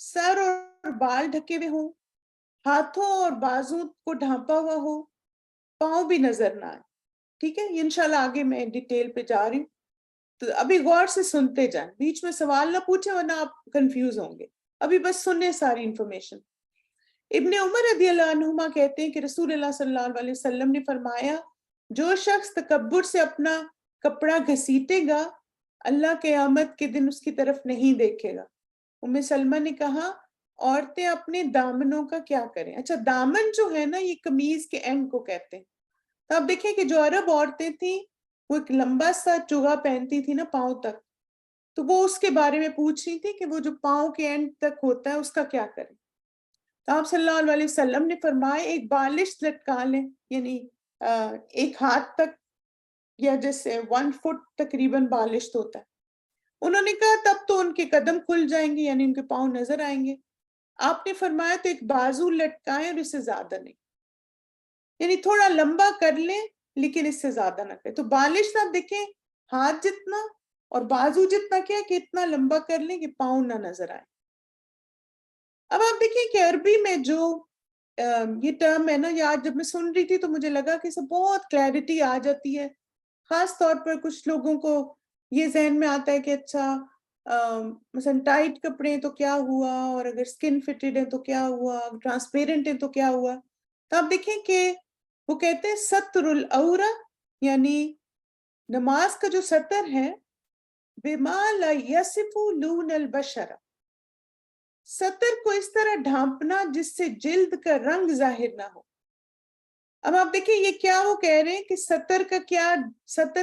سر اور بال ڈھکے ہوئے ہوں, ہاتھوں اور بازو کو ڈھانپا ہوا ہو, پاؤں بھی نظر نہ آئے. ٹھیک ہے, یہ انشاءاللہ آگے میں ڈیٹیل پہ جا رہی ہوں, تو ابھی غور سے سنتے جائیں, بیچ میں سوال نہ پوچھیں ورنہ آپ کنفیوز ہوں گے. ابھی بس سنیں ساری انفارمیشن. ابن عمر رضی اللہ عنہما کہتے ہیں کہ رسول اللہ صلی اللہ علیہ وسلم نے فرمایا, جو شخص تکبر سے اپنا کپڑا گھسیٹے گا اللہ قیامت کے دن اس کی طرف نہیں دیکھے گا. ام سلمہ نے کہا, عورتیں اپنے دامنوں کا کیا کریں؟ اچھا, دامن جو ہے نا یہ قمیض کے اینڈ کو کہتے ہیں. تو آپ دیکھیں کہ جو عرب عورتیں تھیں وہ ایک لمبا سا چوگا پہنتی تھی نا پاؤں تک, تو وہ اس کے بارے میں پوچھ رہی تھی کہ وہ جو پاؤں کے اینڈ تک ہوتا ہے اس کا کیا کریں. تو آپ صلی اللہ علیہ وسلم نے فرمایا, ایک بالش لٹکا لیں, یعنی ایک ہاتھ تک یا جیسے 1 فٹ تقریباً بالش ہوتا ہے. انہوں نے کہا تب تو ان کے قدم کھل جائیں گے, یعنی ان کے پاؤں نظر آئیں گے. آپ نے فرمایا تو ایک بازو لٹکائیں اور اس سے زیادہ نہیں, یعنی تھوڑا لمبا کر لیں لیکن اس سے زیادہ نہ کریں. تو بالش نہ دیکھیں ہاتھ جتنا اور بازو جتنا کیا کہ اتنا لمبا کر لیں کہ پاؤں نہ نظر آئے. اب آپ دیکھیں کہ عربی میں جو یہ ٹرم ہے نا, یا جب میں سن رہی تھی تو مجھے لگا کہ اسے بہت کلیئرٹی آ جاتی ہے. خاص طور پر کچھ لوگوں کو یہ ذہن میں آتا ہے کہ اچھا مثلا ٹائٹ کپڑے ہیں تو کیا ہوا, اور اگر سکن فٹڈ ہے تو کیا ہوا, ٹرانسپیرنٹ ہے تو کیا ہوا. تو آپ دیکھیں کہ وہ کہتے ہیں ستر العورہ, یعنی نماز کا جو سطر ہے, بما لا یصف لون البشر, سطر کو اس طرح ڈھانپنا جس سے جلد کا رنگ ظاہر نہ ہو. اب آپ دیکھیں یہ کیا وہ کہہ رہے ہیں کہ سطر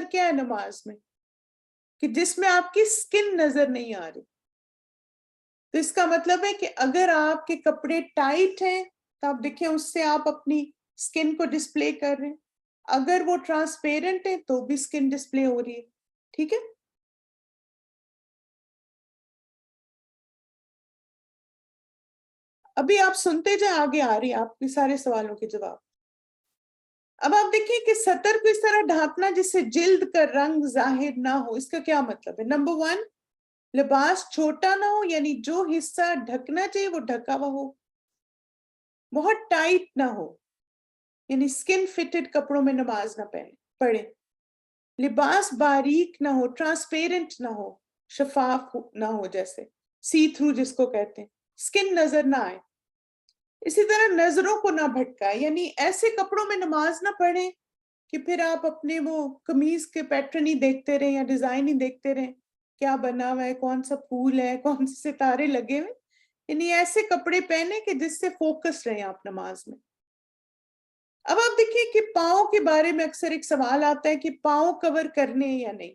کیا ہے نماز میں, کہ جس میں آپ کی سکن نظر نہیں آ رہی. تو اس کا مطلب ہے کہ اگر آپ کے کپڑے ٹائٹ ہیں تو آپ دیکھیں اس سے آپ اپنی سکن کو ڈسپلے کر رہے ہیں, اگر وہ ٹرانسپیرنٹ ہے تو بھی سکن ڈسپلے ہو رہی ہے. ٹھیک ہے, ابھی آپ سنتے جائیں, آگے آ رہی آپ کے سارے سوالوں کے جواب. اب آپ دیکھیں کہ سطر کو اس طرح ڈھانپنا جس سے جلد کا رنگ ظاہر نہ ہو, اس کا کیا مطلب ہے؟ نمبر 1, لباس چھوٹا نہ ہو, یعنی جو حصہ ڈھکنا چاہیے وہ ڈھکا ہوا ہو, بہت ٹائٹ نہ ہو, یعنی سکن فٹڈ کپڑوں میں نماز نہ پڑھے. لباس باریک نہ ہو, ٹرانسپیرنٹ نہ ہو, شفاف نہ ہو, جیسے سی تھرو جس کو کہتے ہیں, سکن نظر نہ آئے. اسی طرح نظروں کو نہ بھٹکائے, یعنی ایسے کپڑوں میں نماز نہ پڑھیں کہ پھر آپ اپنے وہ قمیض کے پیٹرن ہی دیکھتے رہیں یا ڈیزائن ہی دیکھتے رہیں, کیا بنا ہوا ہے, کون سا پھول ہے, کون سے ستارے لگے ہوئے. یعنی ایسے کپڑے پہنے کہ جس سے فوکس رہیں آپ نماز میں. اب آپ دیکھیں کہ پاؤں کے بارے میں اکثر ایک سوال آتا ہے کہ پاؤں کور کرنے یا نہیں,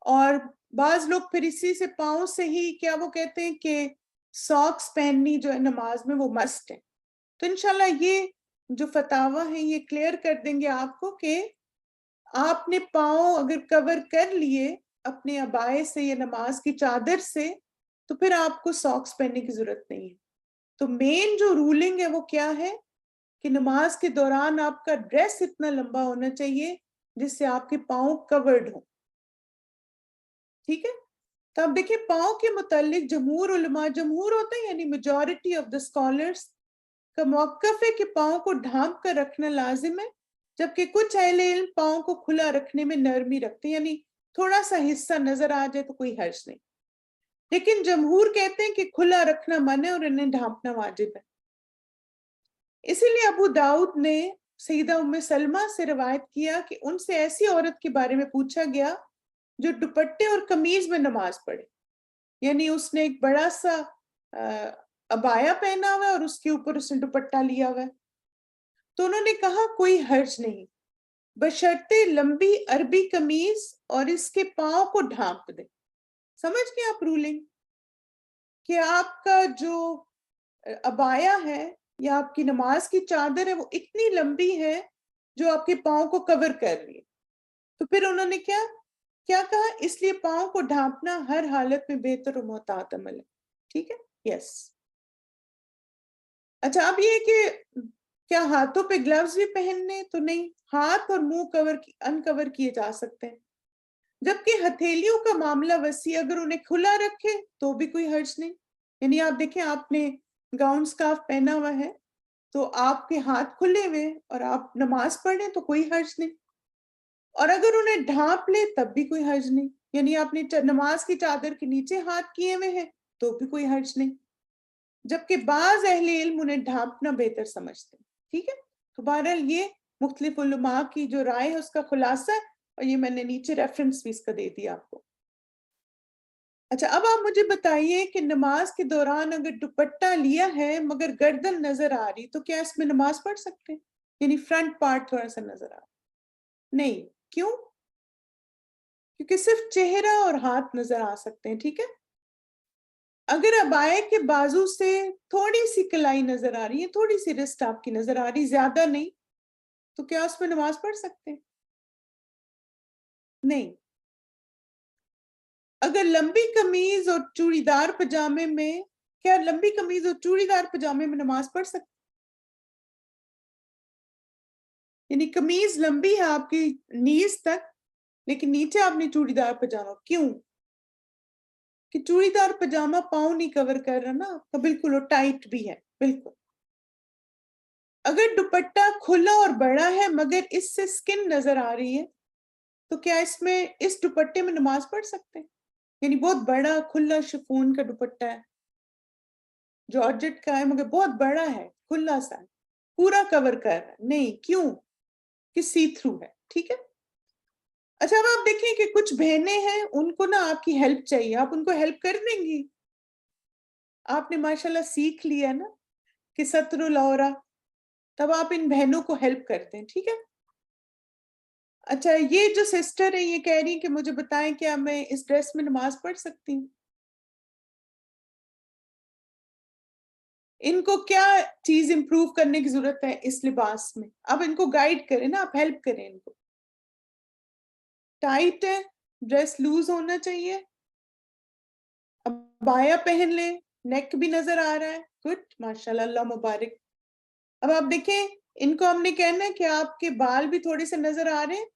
اور بعض لوگ پھر اسی سے پاؤں سے ہی کیا وہ کہتے ہیں کہ ساکس پہننی جو ہے نماز میں وہ مسٹ ہے. تو انشاءاللہ یہ جو فتاوی ہے یہ کلیئر کر دیں گے آپ کو کہ آپ نے پاؤں اگر کور کر لیے اپنے عبائے سے یا نماز کی چادر سے تو پھر آپ کو ساکس پہننے کی ضرورت نہیں ہے. تو مین جو رولنگ ہے وہ کیا ہے کہ نماز کے دوران آپ کا ڈریس اتنا لمبا ہونا چاہیے جس سے آپ کے پاؤں کورڈ ہوں. ٹھیک ہے, تو آپ دیکھیں پاؤں کے متعلق جمہور علماء, جمہور ہوتا ہے یعنی میجورٹی آف دا اسکالرس کا موقف ہے کہ پاؤں کو ڈھانپ کر رکھنا لازم ہے, جبکہ کچھ اہل علم پاؤں کو کھلا رکھنے میں نرمی رکھتے ہیں, یعنی تھوڑا سا حصہ نظر آ جائے تو کوئی حرج نہیں. لیکن جمہور کہتے ہیں کہ کھلا رکھنا منع ہے اور انہیں ڈھانپنا واجب ہے. اسی لیے ابو داؤد نے سیدہ ام سلمہ سے روایت کیا کہ ان سے ایسی عورت کے بارے میں پوچھا گیا جو دوپٹے اور قمیض میں نماز پڑھے, یعنی اس نے ایک بڑا سا عبایا پہنا ہوا ہے اور اس کے اوپر اس نے دوپٹہ لیا ہوا ہے. تو انہوں نے کہا کوئی حرج نہیں, بشرطے لمبی عربی قمیض اور اس کے پاؤں کو ڈھانپ دے. سمجھ گئے آپ رولنگ, کہ آپ کا جو عبایا ہے یا آپ کی نماز کی چادر ہے وہ اتنی لمبی ہے جو آپ کے پاؤں کو کور کر رہی ہے. تو پھر انہوں نے کیا کہا, اس لیے پاؤں کو ڈھانپنا ہر حالت میں بہتر و محتاط عمل ہے. ٹھیک ہے, یس. اچھا, اب یہ کہ کیا ہاتھوں پہ گلوز بھی پہننے؟ تو نہیں, ہاتھ اور منہ انکور کیے جا سکتے ہیں, جبکہ ہتھیلیوں کا معاملہ وسیع, اگر انہیں کھلا رکھے تو بھی کوئی حرج نہیں. یعنی آپ دیکھیں آپ نے گاؤن سکارف پہنا ہوا ہے تو آپ کے ہاتھ کھلے ہوئے اور آپ نماز پڑھ رہے تو کوئی حرج نہیں، اور اگر انہیں ڈھانپ لے تب بھی کوئی حرج نہیں، یعنی آپ نے نماز کی چادر کے نیچے ہاتھ کیے ہوئے ہیں تو بھی کوئی حرج نہیں، جبکہ بعض اہل علم انہیں ڈھانپنا بہتر سمجھتے ہیں. ٹھیک ہے، تو بہرحال یہ مختلف علماء کی جو رائے ہے اس کا خلاصہ ہے، اور یہ میں نے نیچے ریفرنس بھی اس کا دے دیا آپ کو. اچھا اب آپ مجھے بتائیے کہ نماز کے دوران اگر دوپٹہ لیا ہے مگر گردن نظر آ رہی تو کیا اس میں نماز پڑھ سکتے ہیں؟ یعنی فرنٹ پارٹ تھوڑا سا نظر آ رہا؟ نہیں. کیوں؟ کیونکہ صرف چہرہ اور ہاتھ نظر آ سکتے ہیں. ٹھیک ہے، اگر ابائے کے بازو سے تھوڑی سی کلائی نظر آ رہی ہے، تھوڑی سی رسٹ آپ کی نظر آ رہی، زیادہ نہیں، تو کیا اس میں نماز پڑھ سکتے ہیں؟ نہیں. اگر لمبی قمیض اور چوڑی دار پجامے میں، کیا لمبی قمیض اور چوڑی دار پجامے میں نماز پڑھ سکتے؟ یعنی قمیض لمبی ہے آپ کی نیز تک لیکن نیچے آپ نے چوڑی دار پجامہ. کیوں؟ کہ چوڑی دار پجامہ پاؤں نہیں کور کر رہا نا آپ کا، بالکل وہ ٹائٹ بھی ہے بالکل. اگر دوپٹہ کھلا اور بڑا ہے مگر اس سے سکن نظر آ رہی ہے تو کیا اس دوپٹے میں نماز پڑھ سکتے ہیں؟ یعنی بہت بڑا کھلا شفون کا دوپٹہ ہے، جارجٹ کا ہے مگر بہت بڑا ہے، کھلا سا ہے، پورا کور کر رہا ہے. نہیں. کیوں؟ کہ سی تھرو ہے. ٹھیک ہے. اچھا اب آپ دیکھیں کہ کچھ بہنیں ہیں ان کو نا آپ کی ہیلپ چاہیے، آپ ان کو ہیلپ کر دیں گی؟ آپ نے ماشاءاللہ سیکھ لیا نا کہ ستر العورہ، تب آپ ان بہنوں کو ہیلپ کرتے ہیں. ٹھیک ہے. اچھا یہ جو سسٹر ہے یہ کہہ رہی ہیں کہ مجھے بتائیں کیا میں اس ڈریس میں نماز پڑھ سکتی ہوں؟ ان کو کیا چیز امپروو کرنے کی ضرورت ہے اس لباس میں؟ اب ان کو گائیڈ کریں نا، آپ ہیلپ کریں ان کو. ٹائٹ ہے، ڈریس لوز ہونا چاہیے، ابایا پہن لیں، نیک بھی نظر آ رہا ہے. گڈ، ماشاءاللہ، اللہ مبارک. اب آپ دیکھیں ان کو ہم نے کہنا ہے کہ آپ کے بال بھی تھوڑے سے نظر آ رہے ہیں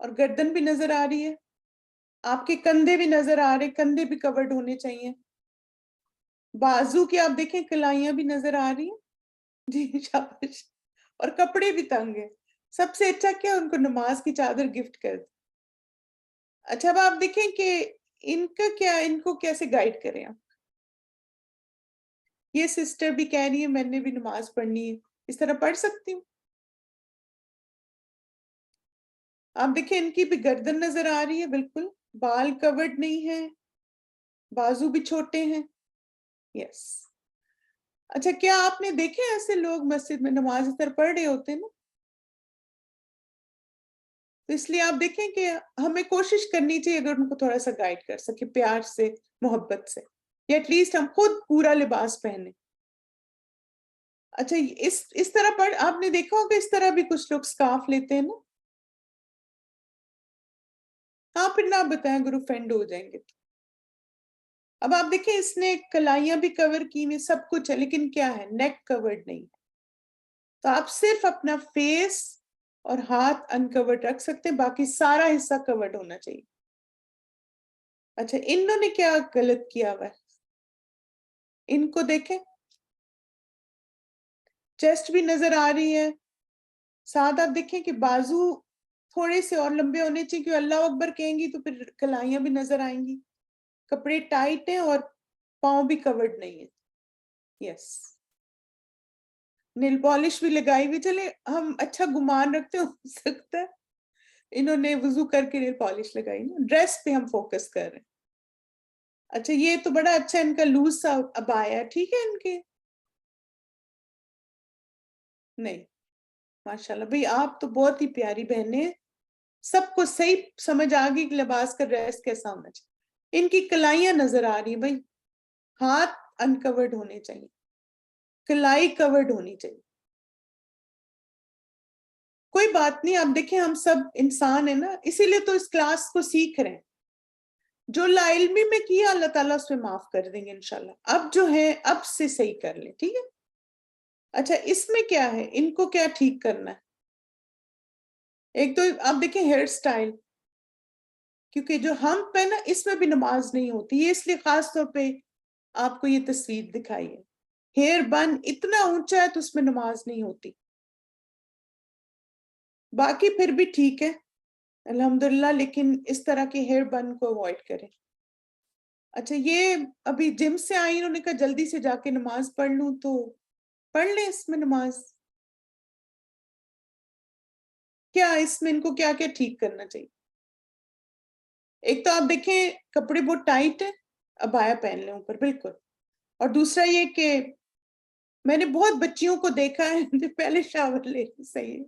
اور گردن بھی نظر آ رہی ہے، آپ کے کندھے بھی نظر آ رہے، کندھے بھی کورڈ ہونے چاہیے، بازو کی آپ دیکھیں کلائیاں بھی نظر آ رہی ہیں. جی شاباش. اور کپڑے بھی تنگ ہیں. سب سے اچھا کیا ان کو نماز کی چادر گفٹ کر دیں. اچھا اب آپ دیکھیں کہ ان کا کیا، ان کو کیسے گائیڈ کریں آپ؟ یہ سسٹر بھی کہہ رہی ہے میں نے بھی نماز پڑھنی ہے، اس طرح پڑھ سکتی ہوں؟ آپ دیکھیں ان کی بھی گردن نظر آ رہی ہے بالکل، بال کورڈ نہیں ہے، بازو بھی چھوٹے ہیں. یس. اچھا کیا آپ نے دیکھے ایسے لوگ مسجد میں نماز اس طرح پڑھ رہے ہوتے ہیں نا؟ تو اس لیے آپ دیکھیں کہ ہمیں کوشش کرنی چاہیے اگر ان کو تھوڑا سا گائیڈ کر سکے پیار سے، محبت سے، یا ایٹ لیسٹ ہم خود پورا لباس پہنے. اچھا اس طرح پڑھ، آپ نے دیکھا ہوگا اس طرح بھی کچھ لوگ سکارف لیتے ہیں نا. ہاں پھر نہ بتائیں اگر offend ہو جائیں گے تو. اب آپ دیکھیں اس نے کلائیاں بھی کور کی ہوئی، سب کچھ ہے، لیکن کیا ہے، نیک کورڈ نہیں ہے. تو آپ صرف اپنا فیس اور ہاتھ انکورڈ رکھ سکتے ہیں، باقی سارا حصہ کورڈ ہونا چاہیے. اچھا انہوں نے کیا غلط کیا ہوا ہے؟ ان کو دیکھیں چیسٹ بھی نظر آ رہی ہے، ساتھ آپ دیکھیں کہ بازو تھوڑے سے اور لمبے ہونے چاہیے، کیونکہ اللہ اکبر کہیں گی تو پھر کلائیاں بھی نظر آئیں گی. کپڑے ٹائٹ ہیں اور پاؤں بھی کورڈ نہیں ہے. یس. نیل پالش بھی لگائی ہوئی، چلے ہم اچھا گمان رکھتے ہو سکتا ہے انہوں نے وضو کر کے نیل پالش لگائی نا. ڈریس پہ ہم فوکس کر رہے ہیں. اچھا یہ تو بڑا اچھا ان کا لوز سا ابایا، ٹھیک ہے ان کے. نہیں ماشاءاللہ بھئی آپ تو بہت ہی پیاری بہنیں ہیں، سب کو صحیح سمجھ آ گئی کہ لباس کا ڈریس کیسا ہونا چاہیے. ان کی کلائیاں نظر آ رہی ہیں بھئی، ہاتھ انکورڈ ہونے چاہیے، کلائی کورڈ ہونی چاہیے. کوئی بات نہیں، آپ دیکھیں ہم سب انسان ہیں نا، اسی لیے تو اس کلاس کو سیکھ رہے ہیں. جو لا علمی میں کیا اللہ تعالیٰ اس میں معاف کر دیں گے انشاءاللہ. اب جو ہے اب سے صحیح کر لیں. ٹھیک ہے. اچھا اس میں کیا ہے، ان کو کیا ٹھیک کرنا ہے؟ ایک تو آپ دیکھیں ہیئر سٹائل، کیونکہ جو ہم پہ نا اس میں بھی نماز نہیں ہوتی، یہ اس لیے خاص طور پہ آپ کو یہ تصویر دکھائی ہے. ہیئر بن اتنا اونچا ہے تو اس میں نماز نہیں ہوتی. باقی پھر بھی ٹھیک ہے الحمدللہ، لیکن اس طرح کے ہیئر بن کو اوائڈ کریں. اچھا یہ ابھی جم سے آئی، انہوں نے کہا جلدی سے جا کے نماز پڑھ لوں، تو پڑھ لیں اس میں نماز. کیا اس میں ان کو کیا کیا ٹھیک کرنا چاہیے؟ ایک تو آپ دیکھیں کپڑے بہت ٹائٹ ہیں، عبایا پہن لیں اوپر بالکل. اور دوسرا یہ کہ میں نے بہت بچیوں کو دیکھا ہے جو پہلے شاور لے صحیح ہے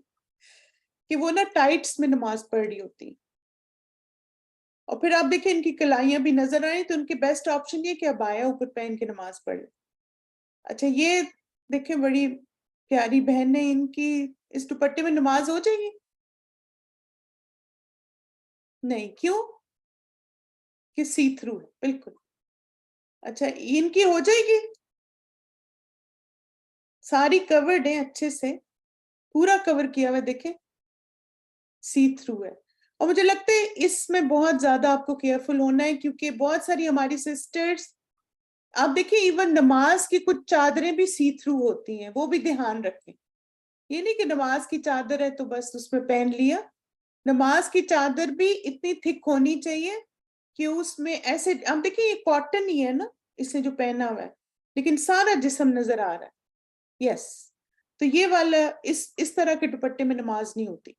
کہ وہ نا ٹائٹس میں نماز پڑھ رہی ہوتی. اور پھر آپ دیکھیں ان کی کلائیاں بھی نظر آئیں تو ان کے بیسٹ آپشن یہ کہ عبایا اوپر پہن کے نماز پڑھ لیں. اچھا یہ دیکھیں بڑی پیاری بہن ہے، ان کی اس دوپٹے میں نماز ہو جائے گی؟ نہیں، کیوں؟ کہ سی تھرو ہے بالکل. اچھا ان کی ہو جائے گی؟ ساری کورڈ ہیں اچھے سے، پورا کور کیا ہوا دیکھیں، سی تھرو ہے. اور مجھے لگتا ہے اس میں بہت زیادہ آپ کو کیئرفل ہونا ہے، کیونکہ بہت ساری ہماری سسٹرز، آپ دیکھیں ایون نماز کی کچھ چادریں بھی سی تھرو ہوتی ہیں، وہ بھی دھیان رکھیں. یہ نہیں کہ نماز کی چادر ہے تو بس اس میں پہن لیا. نماز کی چادر بھی اتنی تھک ہونی چاہیے کہ اس میں ایسے، آپ دیکھیں یہ کاٹن ہی ہے نا اس نے جو پہنا ہوا ہے، لیکن سارا جسم نظر آ رہا ہے. یس تو یہ والا اس طرح کے دوپٹے میں نماز نہیں ہوتی.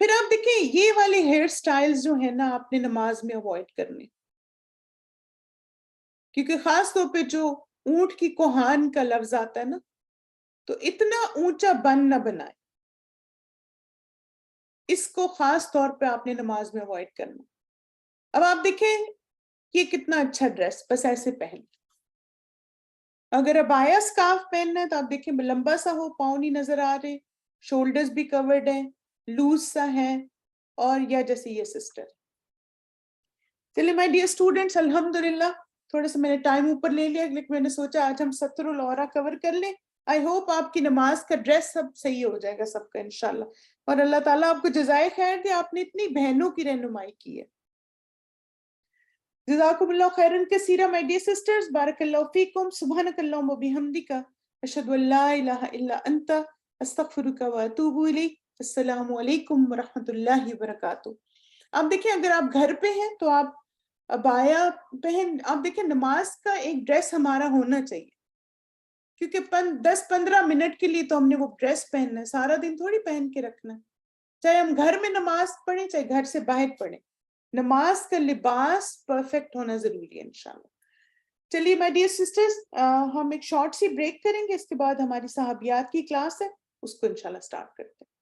پھر آپ دیکھیں یہ والے ہیئر سٹائلز جو ہیں نا آپ نے نماز میں اوائڈ کرنے، کیونکہ خاص طور پہ جو اونٹ کی کوہان کا لفظ آتا ہے نا، تو اتنا اونچا بن نہ بنائے، اس کو خاص طور پہ آپ نے نماز میں اوائڈ کرنا. اب آپ دیکھیں یہ کتنا اچھا ڈریس، بس ایسے پہن. اگر عبایا اسکارف پہننا ہے تو آپ دیکھیں لمبا سا ہو، پاؤں نہیں نظر آ رہے، شولڈرز بھی کورڈ ہیں، لوز سا ہے، اور یا جیسے یہ سسٹر. چلیے مائی ڈیئر اسٹوڈنٹس، الحمدللہ تھوڑا سا میں نے ٹائم اوپر لے لیا، لیکن میں نے سوچا آج ہم ستر العورہ کور کر لیں. آئی ہوپ آپ کی نماز کا ڈریس سب صحیح ہو جائے گا سب کا انشاءاللہ، اور اللہ تعالیٰ آپ کو جزائے خیر دے، آپ نے اتنی بہنوں کی رہنمائی کی ہے. جزاکم اللہ خیرن کثیرا مائی ڈیئر سسٹرز، بارک اللہ فیکم، سبحانک اللہم و بحمدک، اشہد ان لا الہ الا انت، استغفرک و اتوب الیک. السلام علیکم ورحمۃ اللہ وبرکاتہ. آپ دیکھیں اگر آپ گھر پہ ہیں تو آپ عبایا پہن، آپ دیکھیں نماز کا ایک ڈریس ہمارا ہونا چاہیے، کیونکہ 10-15 منٹ کے لیے تو ہم نے وہ ڈریس پہننا ہے، سارا دن تھوڑی پہن کے رکھنا ہے. چاہے ہم گھر میں نماز پڑھیں چاہے گھر سے باہر پڑھیں، نماز کا لباس پرفیکٹ ہونا ضروری ہے انشاءاللہ. چلیے مائی ڈیئر سسٹرز، ہم ایک شارٹ سی بریک کریں گے، اس کے بعد ہماری صحابیات کی کلاس ہے، اس کو انشاءاللہ سٹارٹ کرتے ہیں.